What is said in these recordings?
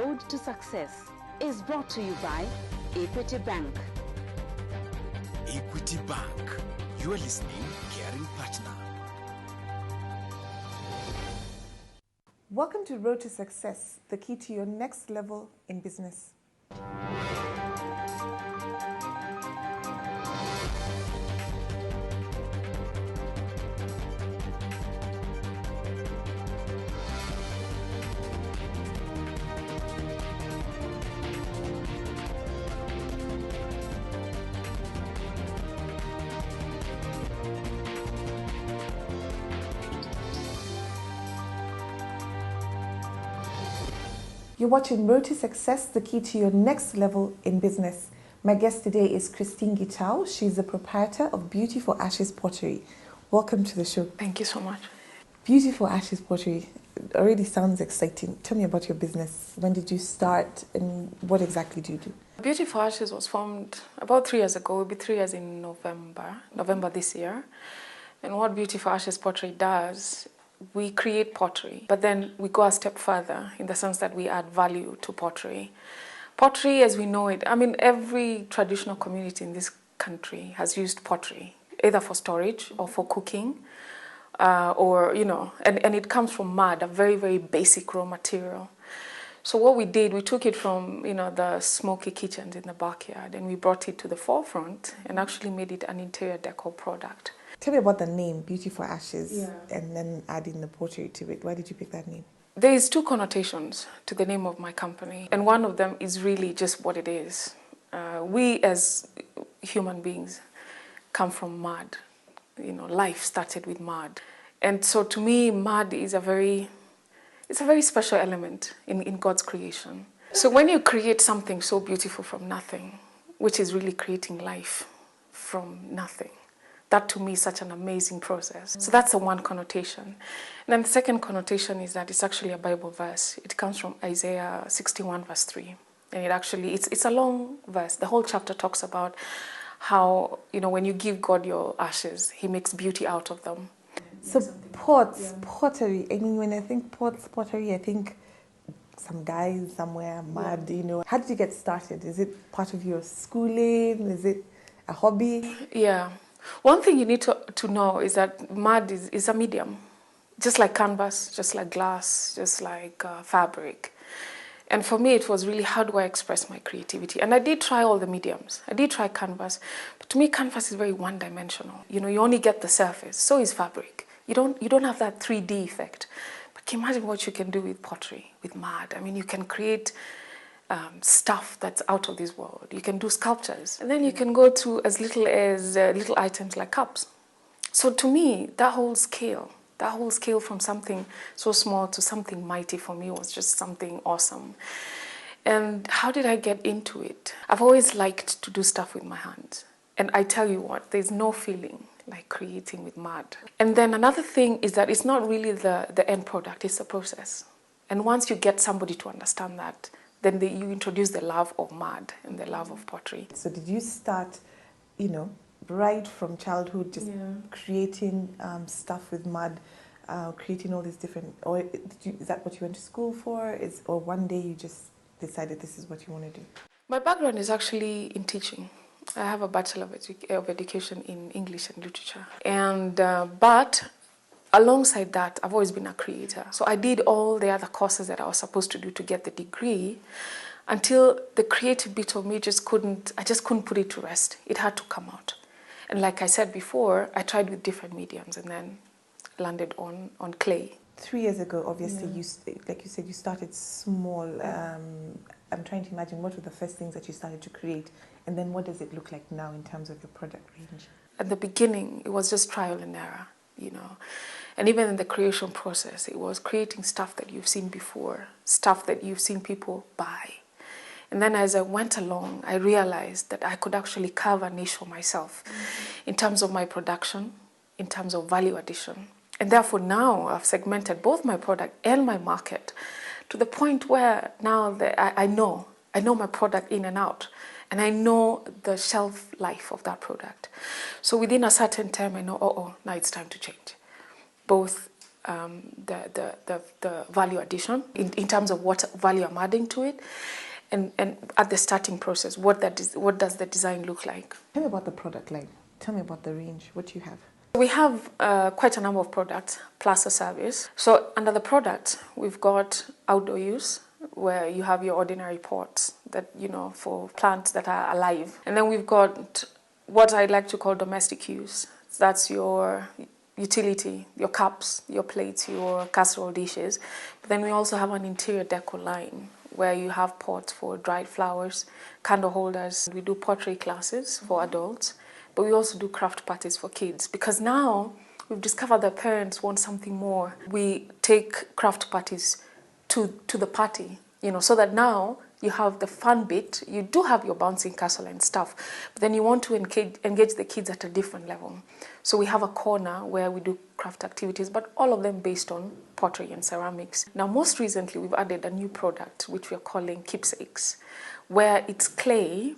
Road to Success is brought to you by Equity Bank. Equity Bank. You are listening, caring partner. Welcome to Road to Success, the key to your next level in business. You're watching Road to Success, the key to your next level in business. My guest today is Christine Gitau. She's the proprietor of Beauty for Ashes Pottery. Welcome to the show. Thank you so much. Beauty for Ashes Pottery already sounds exciting. Tell me about your business. When did you start and what exactly do you do? Beauty for Ashes was formed about 3 years ago. It will be 3 years in November this year. And what Beauty for Ashes Pottery does, we create pottery, but then we go a step further in the sense that we add value to pottery. Pottery as we know it, I mean, every traditional community in this country has used pottery, either for storage or for cooking, and it comes from mud, a very, very basic raw material. So what we did, we took it from, the smoky kitchens in the backyard and we brought it to the forefront and actually made it an interior decor product. Tell me about the name, Beauty for Ashes, and then adding the pottery to it. Why did you pick that name? There is 2 connotations to the name of my company, and one of them is really just what it is. We as human beings come from mud. Life started with mud. And so to me, mud is a very special element in God's creation. So when you create something so beautiful from nothing, which is really creating life from nothing, that to me is such an amazing process. So that's the one connotation. And then the second connotation is that it's actually a Bible verse. It comes from Isaiah 61 verse 3. And it's a long verse. The whole chapter talks about how, when you give God your ashes, He makes beauty out of them. So pottery. I mean, when I think pottery, I think some guys somewhere, mud, How did you get started? Is it part of your schooling? Is it a hobby? Yeah. One thing you need to know is that mud is a medium, just like canvas, just like glass, just like fabric. And for me, it was really, how do I express my creativity? And I did try all the mediums. I did try canvas. But to me, canvas is very one-dimensional. You only get the surface. So is fabric. You don't have that 3D effect. But can you imagine what you can do with pottery, with mud? I mean, you can create stuff that's out of this world. You can do sculptures. And then you can go to as little as little items like cups. So to me, that whole scale from something so small to something mighty for me was just something awesome. And how did I get into it? I've always liked to do stuff with my hands. And I tell you what, there's no feeling like creating with mud. And then another thing is that it's not really the end product, it's the process. And once you get somebody to understand that, then you introduce the love of mud and the love of pottery. So did you start, right from childhood, just creating stuff with mud, creating all these different, or is that what you went to school for? Or one day you just decided this is what you want to do? My background is actually in teaching. I have a Bachelor of Education in English and Literature. But alongside that, I've always been a creator. So I did all the other courses that I was supposed to do to get the degree until the creative bit of me I just couldn't put it to rest. It had to come out. And like I said before, I tried with different mediums and then landed on clay. 3 years ago, obviously, like you said, you started small. I'm trying to imagine what were the first things that you started to create, and then what does it look like now in terms of your product range? At the beginning, it was just trial and error, And even in the creation process, it was creating stuff that you've seen before, stuff that you've seen people buy. And then as I went along, I realized that I could actually carve a niche for myself in terms of my production, in terms of value addition. And therefore now I've segmented both my product and my market to the point where now that I know my product in and out, and I know the shelf life of that product. So within a certain time, I know, now it's time to change. Both the value addition in terms of what value I'm adding to it, and at the starting process, what does the design look like. Tell me about the product line. Tell me about the range. What you have. We have quite a number of products plus a service. So under the product, we've got outdoor use, where you have your ordinary pots that, for plants that are alive. And then we've got what I like to call domestic use. That's your utility, your cups, your plates, your casserole dishes. But then we also have an interior decor line where you have pots for dried flowers, candle holders. We do pottery classes for adults, but we also do craft parties for kids, because now we've discovered that parents want something more. We take craft parties to the party, so that now you have the fun bit. You do have your bouncing castle and stuff, but then you want to engage the kids at a different level. So we have a corner where we do craft activities, but all of them based on pottery and ceramics. Now, most recently, we've added a new product, which we're calling keepsakes, where it's clay,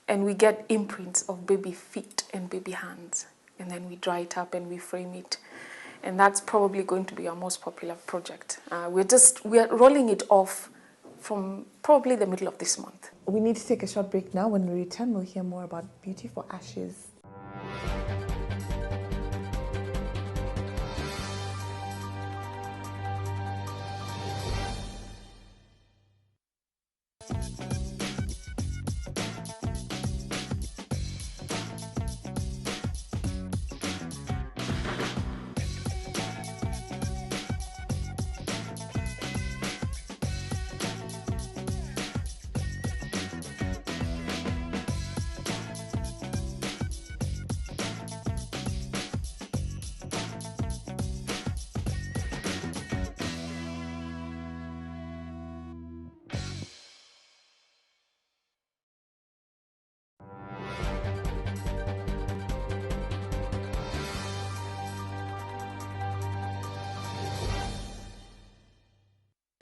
and we get imprints of baby feet and baby hands, and then we dry it up and we frame it. And that's probably going to be our most popular project. We are rolling it off from probably the middle of this month. We need to take a short break now. When we return, we'll hear more about Beauty for Ashes.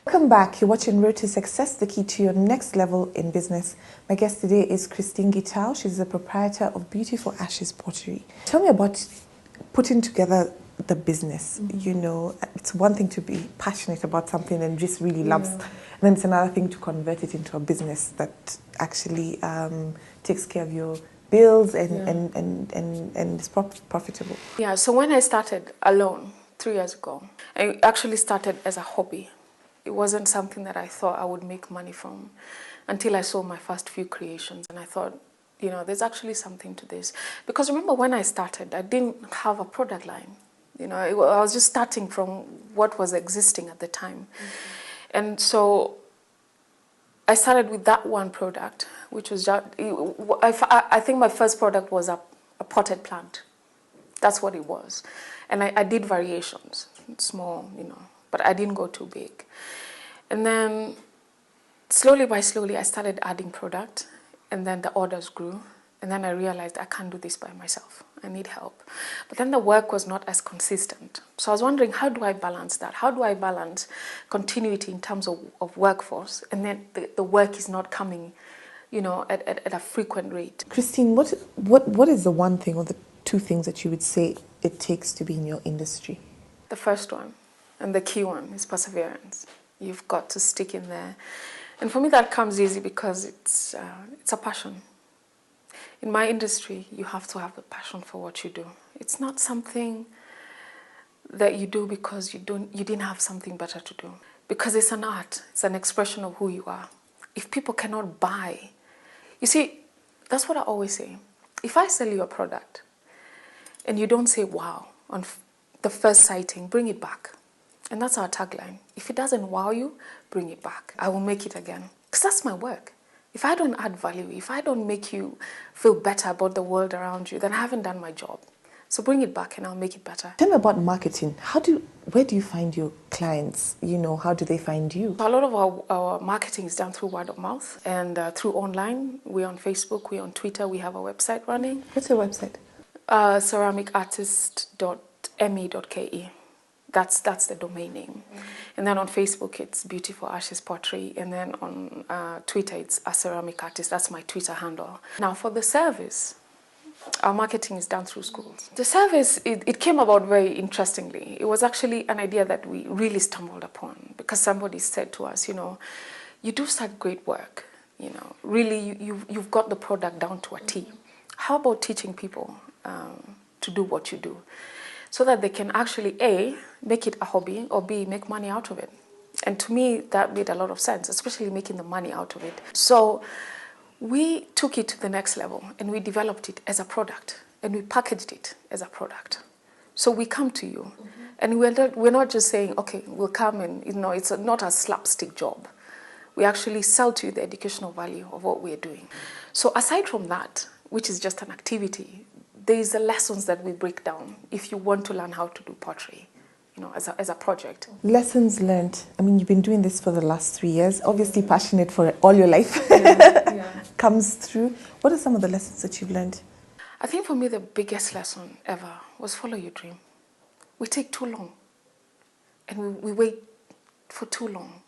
Welcome back. You're watching Road to Success, the key to your next level in business. My guest today is Christine Gitau. She's the proprietor of Beauty for Ashes Pottery. Tell me about putting together the business. It's one thing to be passionate about something and just really loves, and then it's another thing to convert it into a business that actually takes care of your bills and is profitable. Yeah, so when I started alone 3 years ago, I actually started as a hobby. It wasn't something that I thought I would make money from until I saw my first few creations, and I thought, there's actually something to this. Because remember, when I started, I didn't have a product line. I was just starting from what was existing at the time. And so I started with that one product, which was just, I think my first product was a potted plant. That's what it was. And I did variations, small, but I didn't go too big. And then slowly by slowly, I started adding product, and then the orders grew. And then I realized I can't do this by myself. I need help. But then the work was not as consistent. So I was wondering, how do I balance that? How do I balance continuity in terms of workforce, and then the work is not coming, at a frequent rate? Christine, what is the one thing or the two things that you would say it takes to be in your industry? The first one, and the key one, is perseverance. You've got to stick in there. And for me, that comes easy because it's a passion. In my industry, you have to have a passion for what you do. It's not something that you do because you didn't have something better to do. Because it's an art. It's an expression of who you are. If people cannot buy, you see, that's what I always say. If I sell you a product and you don't say wow on the first sighting, bring it back. And that's our tagline. If it doesn't wow you, bring it back. I will make it again. Because that's my work. If I don't add value, if I don't make you feel better about the world around you, then I haven't done my job. So bring it back and I'll make it better. Tell me about marketing. Where do you find your clients? How do they find you? A lot of our marketing is done through word of mouth and through online. We're on Facebook, we're on Twitter, we have a website running. What's your website? ceramicartist.me.ke. That's the domain name. And then on Facebook, it's Beauty for Ashes Pottery. And then on Twitter, it's a ceramic artist. That's my Twitter handle. Now for the service, Our marketing is done through schools. The service, it came about very interestingly. It was actually an idea that we really stumbled upon because somebody said to us, you do such great work. Really, you've got the product down to a T. How about teaching people to do what you do so that they can actually, A, make it a hobby, or B, make money out of it? And to me, that made a lot of sense, especially making the money out of it. So we took it to the next level and we developed it as a product and we packaged it as a product. So we come to you and we're not just saying, okay, we'll come and, it's not a slapstick job. We actually sell to you the educational value of what we're doing. So aside from that, which is just an activity, there is the lessons that we break down if you want to learn how to do pottery, as a project. Lessons learned. I mean, you've been doing this for the last 3 years, obviously passionate for it all your life. Comes through. What are some of the lessons that you've learned? I think for me, the biggest lesson ever was follow your dream. We take too long and we wait for too long.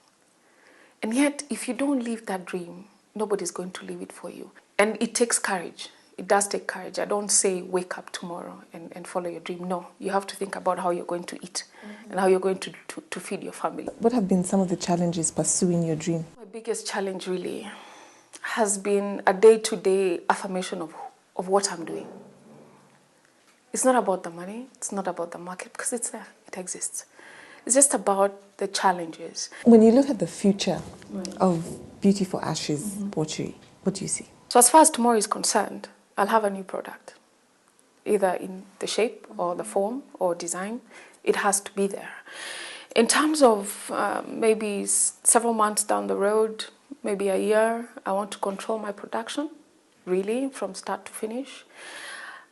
And yet, if you don't live that dream, nobody's going to live it for you. And it takes courage. It does take courage. I don't say wake up tomorrow and follow your dream. No, you have to think about how you're going to eat and how you're going to feed your family. What have been some of the challenges pursuing your dream? My biggest challenge really has been a day-to-day affirmation of what I'm doing. It's not about the money. It's not about the market because it's there. It exists. It's just about the challenges. When you look at the future of Beauty for Ashes pottery, what do you see? So as far as tomorrow is concerned, I'll have a new product, either in the shape or the form or design. It has to be there. In terms of maybe several months down the road, maybe a year, I want to control my production, really, from start to finish.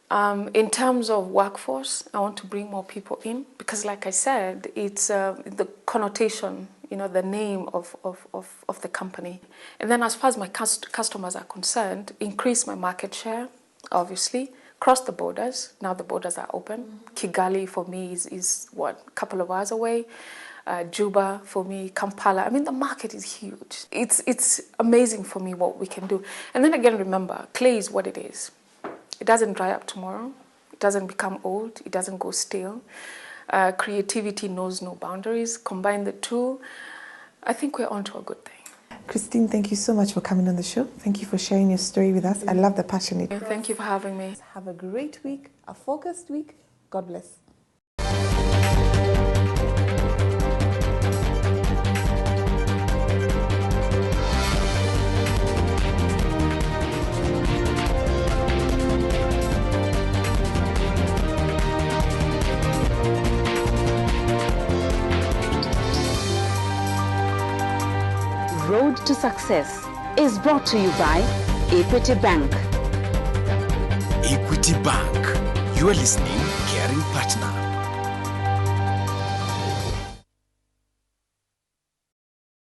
In terms of workforce, I want to bring more people in because, like I said, it's the connotation, the name of the company. And then as far as my customers are concerned, increase my market share, obviously, cross the borders. Now the borders are open. Kigali for me is what, a couple of hours away. Juba for me, Kampala. I mean, the market is huge. It's amazing for me what we can do. And then again, remember, clay is what it is. It doesn't dry up tomorrow. It doesn't become old. It doesn't go stale. Creativity knows no boundaries. Combine the two, I think we're onto a good thing. Christine, thank you so much for coming on the show. Thank you for sharing your story with us. I love the passion. Thank you for having me. Have a great week, a focused week. God bless. Road to Success is brought to you by Equity Bank. Equity Bank. You are listening, caring partner.